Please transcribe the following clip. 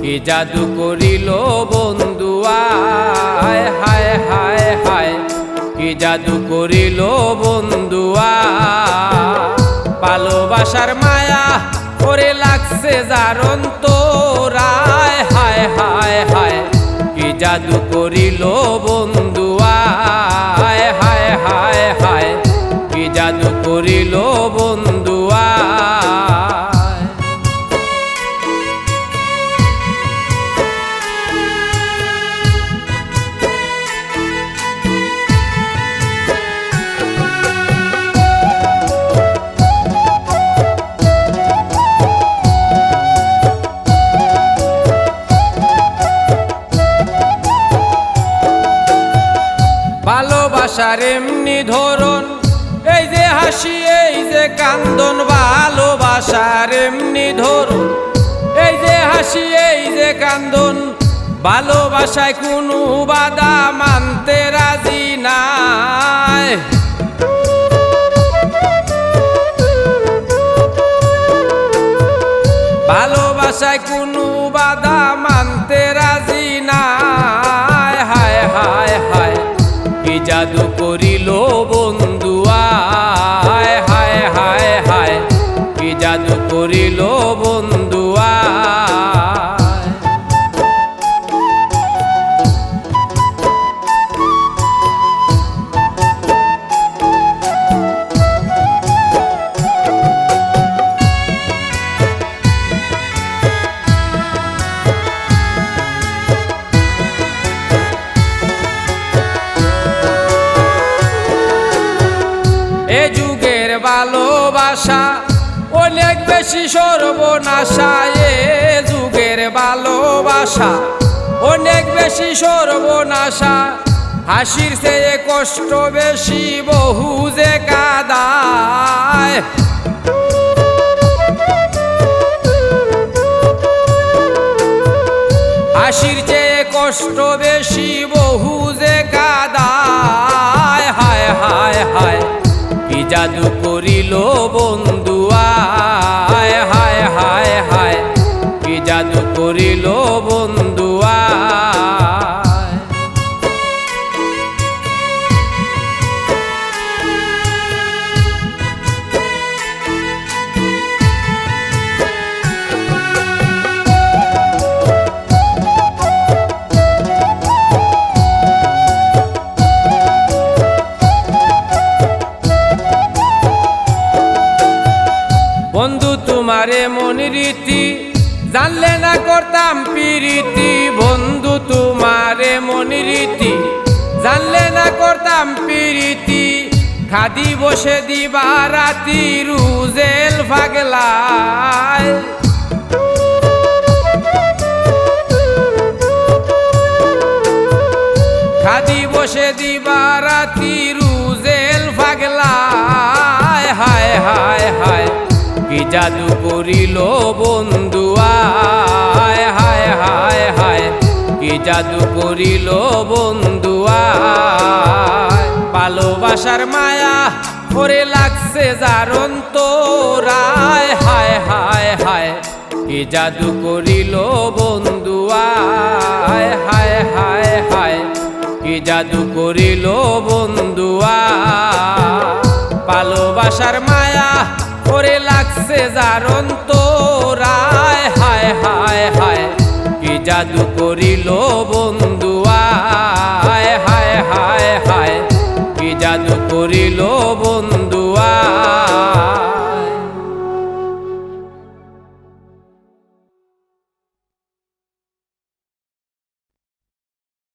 কি জাদু করিল বন্ধু আয় হায় হায় হায় কি জাদু করিল বন্ধু ভালোবাসার মায়া করে লাগছে জারণ তোরায় হায় হায় হায় কি জাদু করিল বন্ধু আয় হায় হায় হায় কি জাদু করিল বন্ধু ভালোবাসার এমনি ধরন এই যে হাসি এই যে কান্দন ভালোবাসার এমনি ধরন এই যে হাসি এই যে কান্দন ভালোবাসায় কোনো বাধা মানতে রাজি নাই ভালোবাসায় কোনো বাধা মানতে রাজি নাই হায় হায় হায় কি জাদু করিল বন্ধু আয় হায় হায় হায় কি জাদু করিল বন্ধু এ যুগের ভালোবাসা অনেক বেশি সর্বনাশা এ যুগের ভালোবাসা অনেক বেশি সর্বনাশা হাসির চেয়ে কষ্ট বেশি বহু যে কাদায় হাসির চেয়ে কষ্ট বেশি বহু যে কাদায় হায় হায় হায় কি জাদু করিল বন্ধু আয় হায় হায় হায় কি জাদু করিল বন্ধু বন্ধু তোমারে মনি রীতি জানলে না করতাম প্রীতি বন্ধু তোমারে মনি রীতি জানলে না করতাম প্রীতি খাদি বসে দিবা রাতি রুজেল পাগলায় খাদি বসে দিবা রাতি রুজেল পাগলায় হায় হায় হায় কি জাদু করিল বন্ধু আয় হায় হায় হায় কি জাদু করিল বন্ধু ভালোবাসার মায়া করে লাগছে জারণ তোরায় হায় হায় হায় কি জাদু করিল বন্ধু আয় হায় হায় হায় কি জাদু করিল বন্ধু ভালোবাসার মায়া করে লাগছে জারণ তোরায় হায় হায় হায় কি জাদু করিল বন্ধু আয় হায় হায় হায় কি জাদু করিল বন্ধু